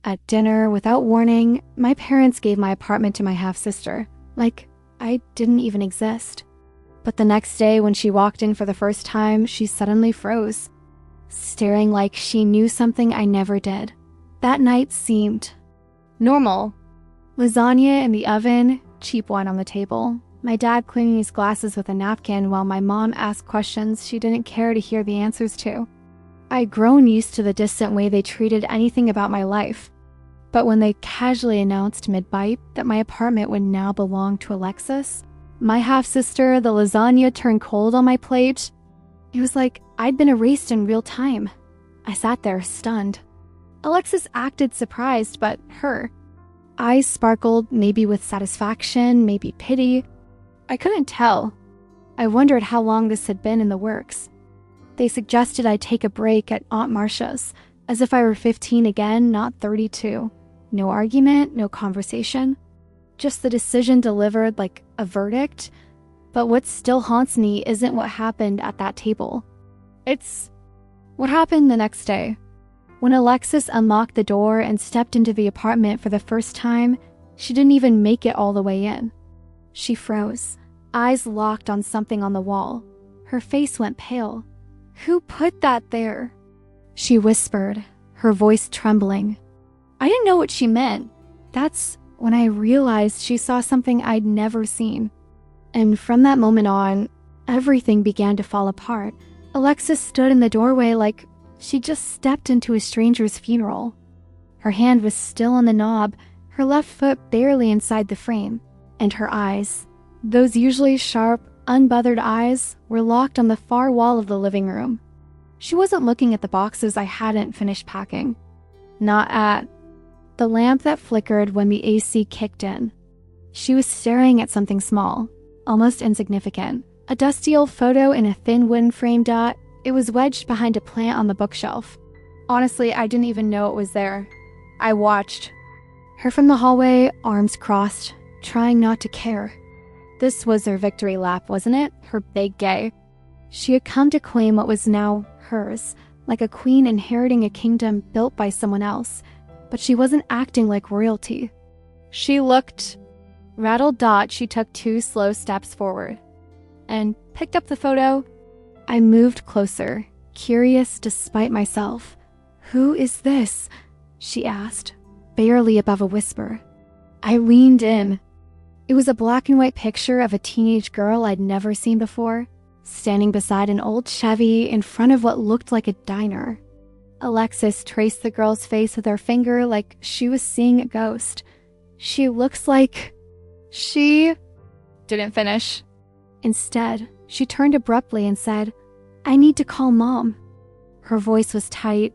At dinner, without warning, my parents gave my apartment to my half-sister, like I didn't even exist. But the next day, when she walked in for the first time, she suddenly froze, staring like she knew something I never did. That night seemed normal. Lasagna in the oven, cheap wine on the table, my dad cleaning his glasses with a napkin while my mom asked questions she didn't care to hear the answers to. I'd grown used to the distant way they treated anything about my life. But when they casually announced mid-bite that my apartment would now belong to Alexis, my half-sister, the lasagna turned cold on my plate. It was like I'd been erased in real time. I sat there, stunned. Alexis acted surprised, but her eyes sparkled, maybe with satisfaction, maybe pity. I couldn't tell. I wondered how long this had been in the works. They suggested I take a break at Aunt Marcia's, as if I were 15 again, not 32. No argument, no conversation. Just the decision delivered like a verdict. But what still haunts me isn't what happened at that table. It's what happened the next day. When Alexis unlocked the door and stepped into the apartment for the first time, she didn't even make it all the way in. She froze, eyes locked on something on the wall. Her face went pale. "Who put that there?" She whispered, her voice trembling. I didn't know what she meant. That's when I realized she saw something I'd never seen. And from that moment on, everything began to fall apart. Alexis stood in the doorway like she just stepped into a stranger's funeral. Her hand was still on the knob, her left foot barely inside the frame, and her eyes, those usually sharp, unbothered eyes, were locked on the far wall of the living room. She wasn't looking at the boxes I hadn't finished packing. Not at the lamp that flickered when the AC kicked in. She was staring at something small, almost insignificant. A dusty old photo in a thin wooden frame dot. It was wedged behind a plant on the bookshelf. Honestly, I didn't even know it was there. I watched her from the hallway, arms crossed, trying not to care. This was her victory lap, wasn't it? Her big gay. She had come to claim what was now hers, like a queen inheriting a kingdom built by someone else. But she wasn't acting like royalty. She looked rattled. She took 2 slow steps forward and picked up the photo. I moved closer, curious despite myself. "Who is this?" she asked, barely above a whisper. I leaned in. It was a black and white picture of a teenage girl I'd never seen before, standing beside an old Chevy in front of what looked like a diner. Alexis traced the girl's face with her finger like she was seeing a ghost. "She looks like..." She didn't finish. Instead, she turned abruptly and said, "I need to call Mom." Her voice was tight,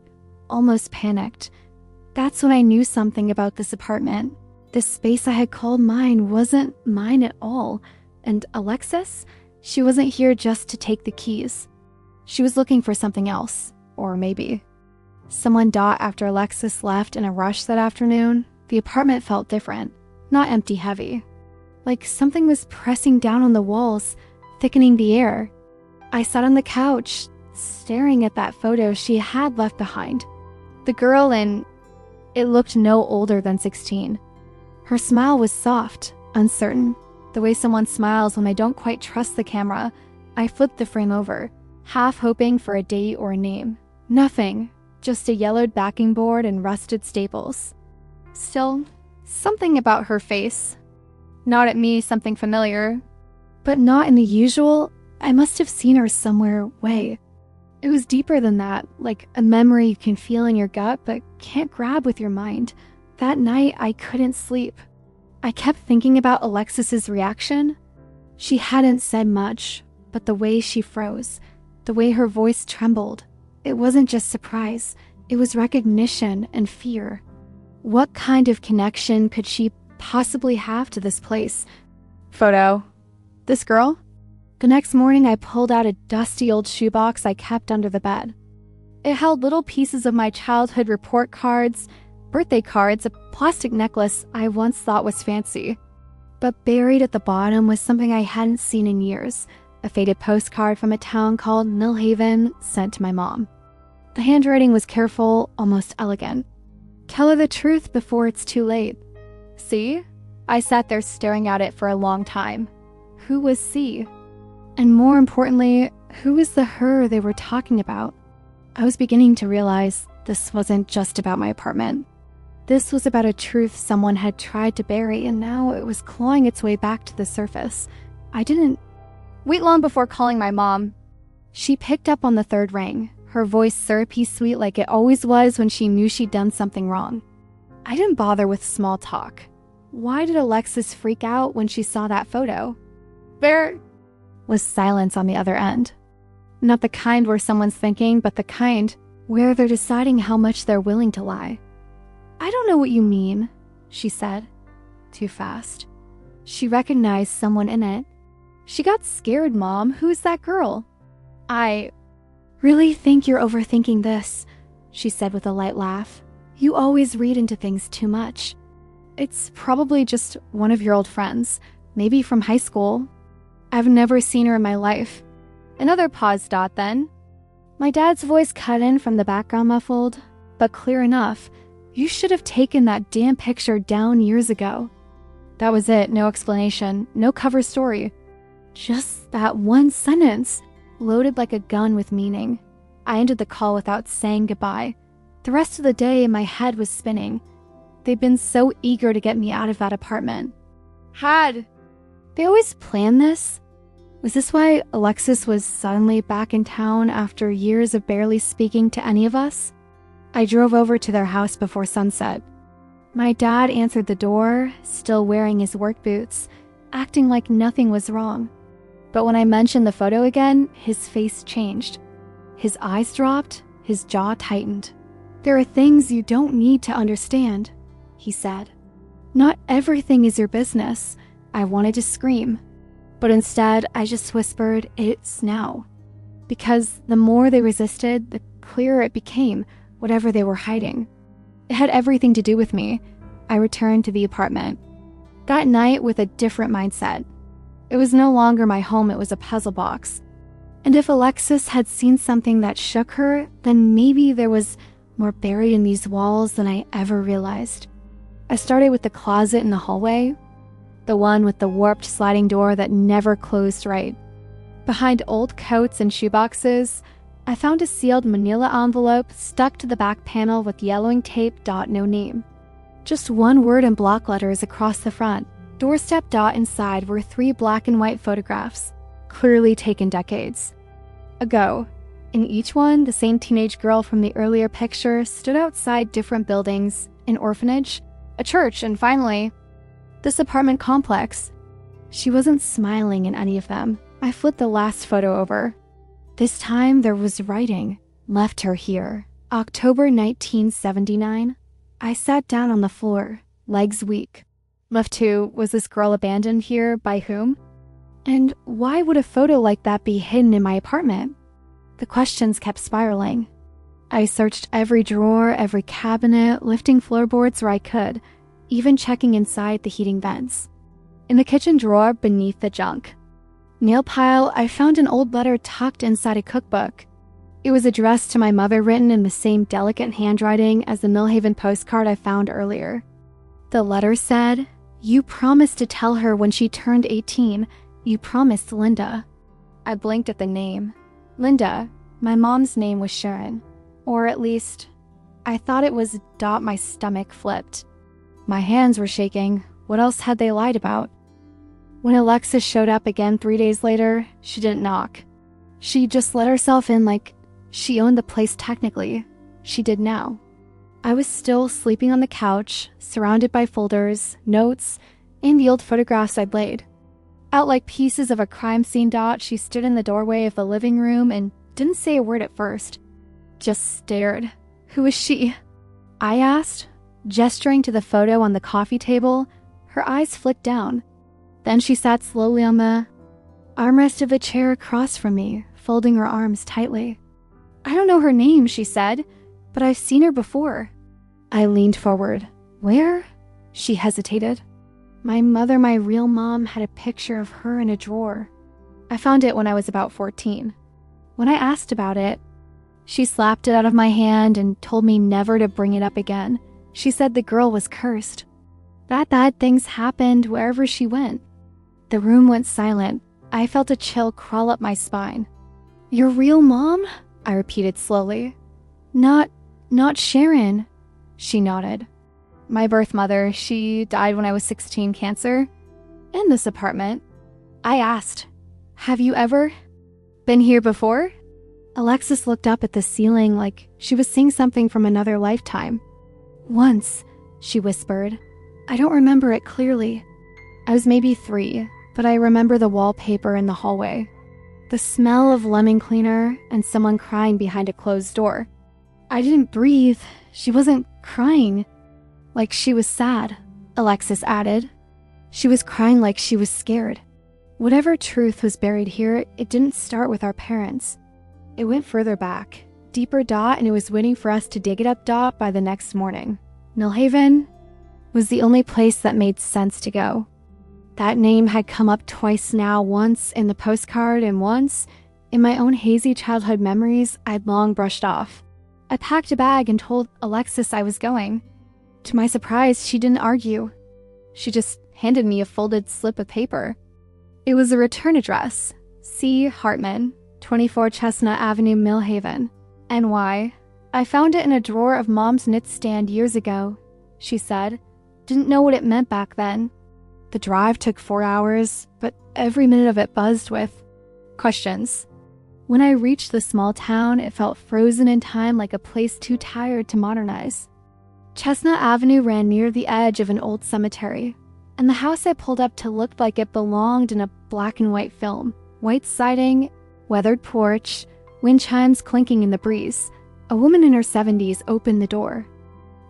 almost panicked. That's when I knew something about this apartment. This space I had called mine wasn't mine at all. And Alexis? She wasn't here just to take the keys. She was looking for something else. Or maybe someone. After Alexis left in a rush that afternoon, the apartment felt different, not empty-heavy. Like something was pressing down on the walls, thickening the air. I sat on the couch, staring at that photo she had left behind. The girl in it looked no older than 16. Her smile was soft, uncertain, the way someone smiles when they don't quite trust the camera. I flipped the frame over, half hoping for a date or a name. Nothing, just a yellowed backing board and rusted staples. Still, something about her face. Not at me, something familiar, but not in the usual, I must have seen her somewhere way. It was deeper than that, like a memory you can feel in your gut but can't grab with your mind. That night, I couldn't sleep. I kept thinking about Alexis's reaction. She hadn't said much, but the way she froze, the way her voice trembled, it wasn't just surprise, it was recognition and fear. What kind of connection could she possibly have to this place? Photo. This girl? The next morning, I pulled out a dusty old shoebox I kept under the bed. It held little pieces of my childhood report cards, birthday cards, a plastic necklace I once thought was fancy. But buried at the bottom was something I hadn't seen in years, a faded postcard from a town called Millhaven sent to my mom. The handwriting was careful, almost elegant. Tell her the truth before it's too late. See? I sat there staring at it for a long time. Who was C? And more importantly, who was the her they were talking about? I was beginning to realize this wasn't just about my apartment. This was about a truth someone had tried to bury, and now it was clawing its way back to the surface. I didn't wait long before calling my mom. She picked up on the third ring, her voice syrupy sweet like it always was when she knew she'd done something wrong. I didn't bother with small talk. Why did Alexis freak out when she saw that photo? There was silence on the other end. Not the kind where someone's thinking, but the kind where they're deciding how much they're willing to lie. I don't know what you mean, she said, too fast. She recognized someone in it. She got scared, Mom. Who's that girl? I really think you're overthinking this, she said with a light laugh. You always read into things too much. It's probably just one of your old friends, maybe from high school. I've never seen her in my life. Another pause. Then. My dad's voice cut in from the background, muffled, but clear enough. You should have taken that damn picture down years ago. That was it, no explanation, no cover story. Just that one sentence, loaded like a gun with meaning. I ended the call without saying goodbye. The rest of the day, my head was spinning. They'd been so eager to get me out of that apartment. Had they always planned this? Was this why Alexis was suddenly back in town after years of barely speaking to any of us? I drove over to their house before sunset. My dad answered the door, still wearing his work boots, acting like nothing was wrong. But when I mentioned the photo again, his face changed. His eyes dropped, his jaw tightened. There are things you don't need to understand, he said. Not everything is your business. I wanted to scream, but instead I just whispered, it's now. Because the more they resisted, the clearer it became, whatever they were hiding. It had everything to do with me. I returned to the apartment. That night with a different mindset. It was no longer my home, it was a puzzle box. And if Alexis had seen something that shook her, then maybe there was more buried in these walls than I ever realized. I started with the closet in the hallway, the one with the warped sliding door that never closed right. Behind old coats and shoeboxes, I found a sealed manila envelope stuck to the back panel with yellowing tape. No name. Just one word in block letters across the front. Doorstep. Inside were 3 black and white photographs, clearly taken decades ago. In each one, the same teenage girl from the earlier picture stood outside different buildings, an orphanage, a church, and finally, this apartment complex. She wasn't smiling in any of them. I flipped the last photo over. This time there was writing. Left her here. October 1979. I sat down on the floor, legs weak. Left who? Was this girl abandoned here? By whom? And why would a photo like that be hidden in my apartment? The questions kept spiraling. I searched every drawer, every cabinet, lifting floorboards where I could, even checking inside the heating vents. In the kitchen drawer beneath the junk nail pile, I found an old letter tucked inside a cookbook. It was addressed to my mother, written in the same delicate handwriting as the Millhaven postcard I found earlier. The letter said, "You promised to tell her when she turned 18. You promised Linda." I blinked at the name. Linda. My mom's name was Sharon. Or at least, I thought it was. My stomach flipped. My hands were shaking. What else had they lied about? When Alexis showed up again 3 days later, she didn't knock. She just let herself in like she owned the place technically. She did now. I was still sleeping on the couch, surrounded by folders, notes, and the old photographs I'd laid. Out like pieces of a crime scene. She stood in the doorway of the living room and didn't say a word at first. Just stared. Who is she? I asked, gesturing to the photo on the coffee table. Her eyes flicked down. Then she sat slowly on the armrest of a chair across from me, folding her arms tightly. I don't know her name, she said, but I've seen her before. I leaned forward. Where? She hesitated. My mother, my real mom, had a picture of her in a drawer. I found it when I was about 14. When I asked about it, she slapped it out of my hand and told me never to bring it up again. She said the girl was cursed. That bad things happened wherever she went. The room went silent. I felt a chill crawl up my spine. Your real mom? I repeated slowly. Not Sharon. She nodded. My birth mother, she died when I was 16, cancer. In this apartment. I asked, have you ever been here before? Alexis looked up at the ceiling like she was seeing something from another lifetime. Once, she whispered. I don't remember it clearly. I was maybe 3, but I remember the wallpaper in the hallway. The smell of lemon cleaner and someone crying behind a closed door. I didn't breathe. She wasn't crying. Like she was sad, Alexis added. She was crying like she was scared. Whatever truth was buried here, it didn't start with our parents. It went further back, deeper dot, and it was waiting for us to dig it up dot by the next morning. Millhaven was the only place that made sense to go. That name had come up twice now, once in the postcard and once in my own hazy childhood memories I'd long brushed off. I packed a bag and told Alexis I was going. To my surprise, she didn't argue. She just handed me a folded slip of paper. It was a return address, C. Hartman, 24 Chestnut Avenue, Millhaven, NY. I found it in a drawer of Mom's knitstand years ago, she said. Didn't know what it meant back then. The drive took 4 hours, but every minute of it buzzed with questions. When I reached the small town, it felt frozen in time, like a place too tired to modernize. Chestnut Avenue ran near the edge of an old cemetery, and the house I pulled up to looked like it belonged in a black and white film. White siding, weathered porch, wind chimes clinking in the breeze. A woman in her 70s opened the door.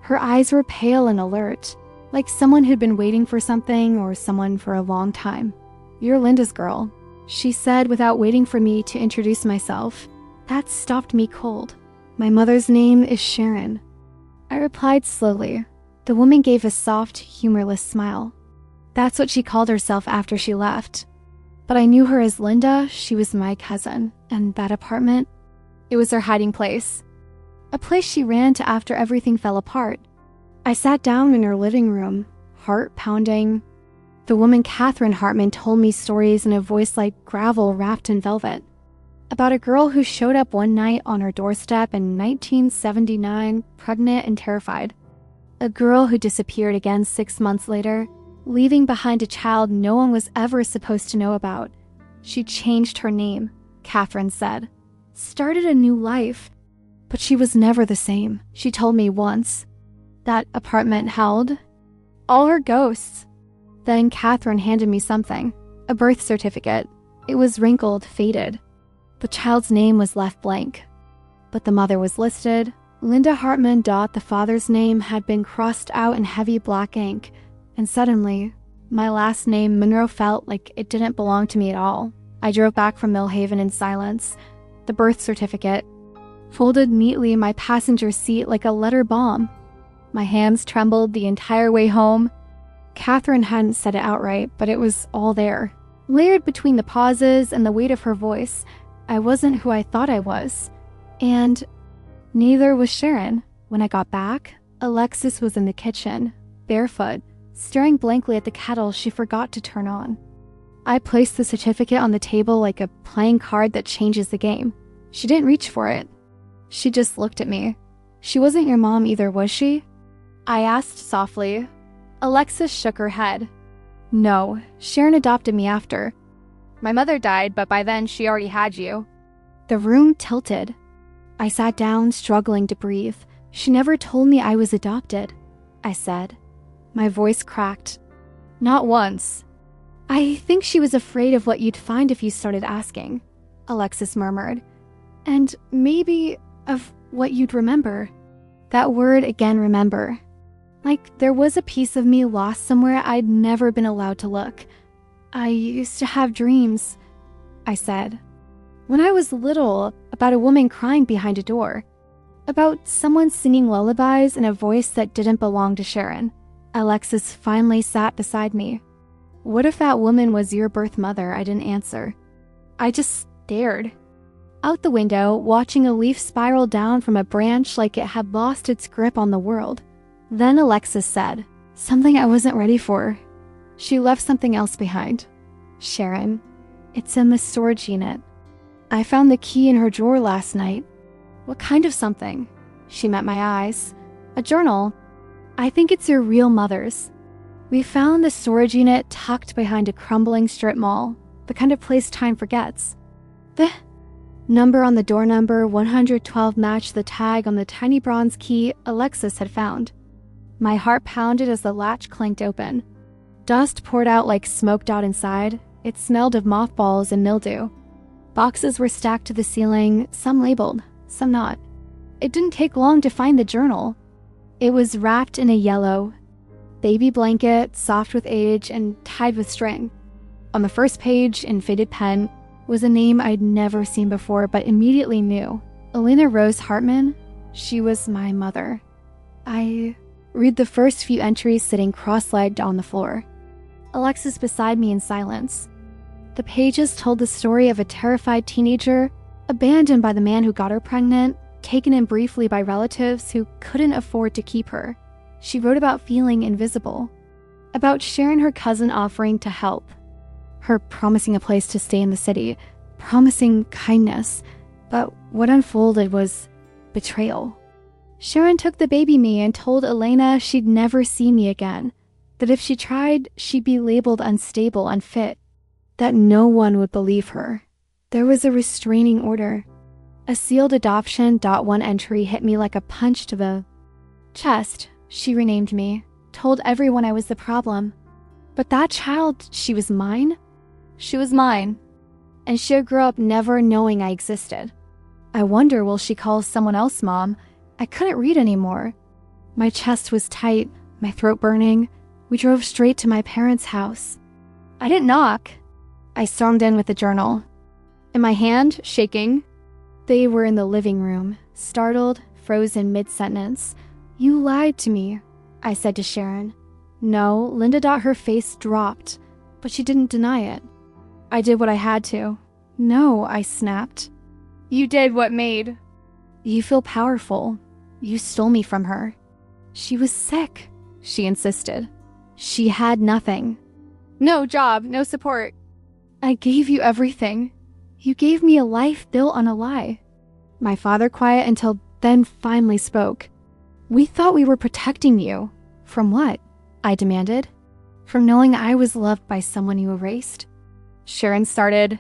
Her eyes were pale and alert, like someone who'd been waiting for something or someone for a long time. You're Linda's girl, she said without waiting for me to introduce myself. That stopped me cold. My mother's name is Sharon. I replied slowly. The woman gave a soft, humorless smile. That's what she called herself after she left. But I knew her as Linda. She was my cousin. And that apartment, it was her hiding place. A place she ran to after everything fell apart. I sat down in her living room, heart pounding. The woman Catherine Hartman told me stories in a voice like gravel wrapped in velvet. About a girl who showed up one night on her doorstep in 1979, pregnant and terrified. A girl who disappeared again 6 months later, leaving behind a child no one was ever supposed to know about. She changed her name, Catherine said. Started a new life. But she was never the same, she told me once. That apartment held all her ghosts. Then Catherine handed me something, a birth certificate. It was wrinkled, faded. The child's name was left blank, but the mother was listed. Linda Hartman. The father's name had been crossed out in heavy black ink, and suddenly, my last name, Monroe, felt like it didn't belong to me at all. I drove back from Millhaven in silence. The birth certificate, folded neatly in my passenger seat like a letter bomb. My hands trembled the entire way home. Catherine hadn't said it outright, but it was all there. Layered between the pauses and the weight of her voice, I wasn't who I thought I was. And neither was Sharon. When I got back, Alexis was in the kitchen, barefoot, staring blankly at the kettle she forgot to turn on. I placed the certificate on the table like a playing card that changes the game. She didn't reach for it. She just looked at me. She wasn't your mom either, was she? I asked softly. Alexis shook her head. No, Sharon adopted me after. My mother died, but by then she already had you. The room tilted. I sat down, struggling to breathe. She never told me I was adopted, I said. My voice cracked. Not once. I think she was afraid of what you'd find if you started asking, Alexis murmured. And maybe of what you'd remember. That word again, remember. Like there was a piece of me lost somewhere I'd never been allowed to look. I used to have dreams, I said. When I was little, about a woman crying behind a door. About someone singing lullabies in a voice that didn't belong to Sharon. Alexis finally sat beside me. What if that woman was your birth mother? I didn't answer. I just stared. Out the window, watching a leaf spiral down from a branch like it had lost its grip on the world. Then Alexis said, something I wasn't ready for. She left something else behind. Sharon, it's in the storage unit. I found the key in her drawer last night. What kind of something? She met my eyes. A journal. I think it's your real mother's. We found the storage unit tucked behind a crumbling strip mall, the kind of place time forgets. The number on the door number 112 matched the tag on the tiny bronze key Alexis had found. My heart pounded as the latch clanked open. Dust poured out like smoked out inside. It smelled of mothballs and mildew. Boxes were stacked to the ceiling, some labeled, some not. It didn't take long to find the journal. It was wrapped in a yellow baby blanket, soft with age and tied with string. On the first page, in faded pen, was a name I'd never seen before but immediately knew. Elena Rose Hartman. She was my mother. I read the first few entries sitting cross-legged on the floor. Alexis beside me in silence. The pages told the story of a terrified teenager, abandoned by the man who got her pregnant, taken in briefly by relatives who couldn't afford to keep her. She wrote about feeling invisible, about Sharon, her cousin, offering to help, her promising a place to stay in the city, promising kindness, but what unfolded was betrayal. Sharon took the baby me and told Elena she'd never see me again, that if she tried, she'd be labeled unstable, unfit, that no one would believe her. There was a restraining order. A sealed adoption .1 entry hit me like a punch to the chest. She renamed me, told everyone I was the problem. But that child, she was mine? She was mine. And she'll grow up never knowing I existed. I wonder, will she call someone else mom? I couldn't read anymore. My chest was tight, my throat burning. We drove straight to my parents' house. I didn't knock. I stormed in with the journal. In my hand, shaking. They were in the living room, startled, frozen mid-sentence. You lied to me, I said to Sharon. No, Linda. Her face dropped, but she didn't deny it. I did what I had to. No, I snapped. You did what made. You feel powerful. You stole me from her. She was sick, she insisted. She had nothing. No job, no support. I gave you everything. You gave me a life built on a lie. My father, quiet until then, finally spoke. We thought we were protecting you. From what? I demanded. From knowing I was loved by someone you erased. Sharon started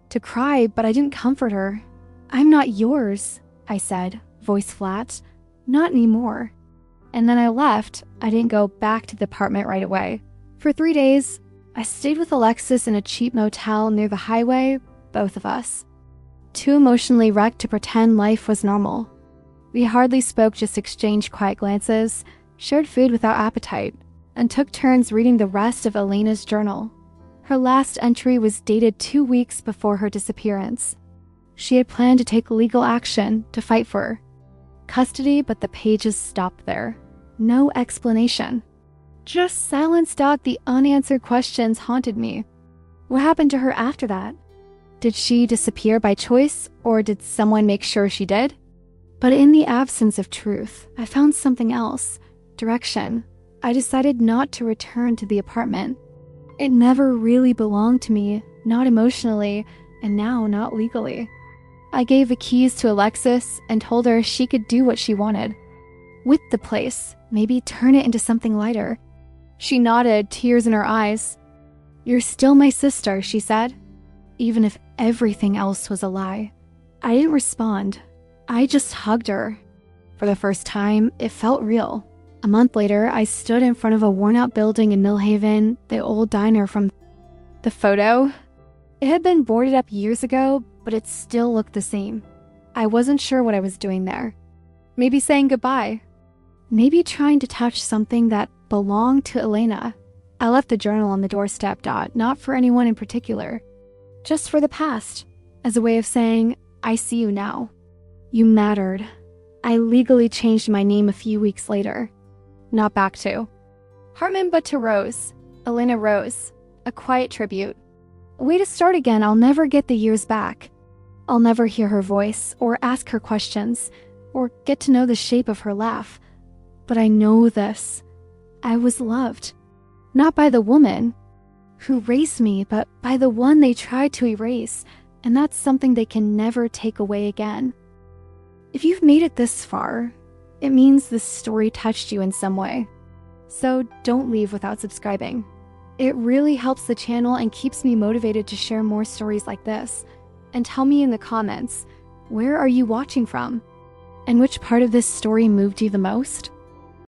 to cry, but I didn't comfort her. I'm not yours, I said, voice flat. Not anymore. And then I left. I didn't go back to the apartment right away. For 3 days, I stayed with Alexis in a cheap motel near the highway, both of us. Too emotionally wrecked to pretend life was normal. We hardly spoke, just exchanged quiet glances, shared food without appetite, and took turns reading the rest of Elena's journal. Her last entry was dated 2 weeks before her disappearance. She had planned to take legal action to fight for custody, but the pages stopped there. No explanation. Just silence. The unanswered questions haunted me. What happened to her after that? Did she disappear by choice, or did someone make sure she did? But in the absence of truth, I found something else. Direction. I decided not to return to the apartment. It never really belonged to me, not emotionally, and now not legally. I gave the keys to Alexis and told her she could do what she wanted. With the place, maybe turn it into something lighter. She nodded, tears in her eyes. You're still my sister, she said, even if everything else was a lie. I didn't respond. I just hugged her. For the first time, it felt real. A month later, I stood in front of a worn-out building in Millhaven, the old diner from the photo. It had been boarded up years ago, but it still looked the same. I wasn't sure what I was doing there. Maybe saying goodbye. Maybe trying to touch something that belonged to Elena. I left the journal on the doorstep. Not for anyone in particular. Just for the past. As a way of saying, I see you now. You mattered. I legally changed my name a few weeks later. Not back to Hartman, but to Rose. Elena Rose. A quiet tribute. A way to start again. I'll never get the years back. I'll never hear her voice, or ask her questions, or get to know the shape of her laugh. But I know this. I was loved. Not by the woman who raised me, but by the one they tried to erase, and that's something they can never take away again. If you've made it this far, it means this story touched you in some way. So don't leave without subscribing. It really helps the channel and keeps me motivated to share more stories like this. And tell me in the comments, where are you watching from? And which part of this story moved you the most?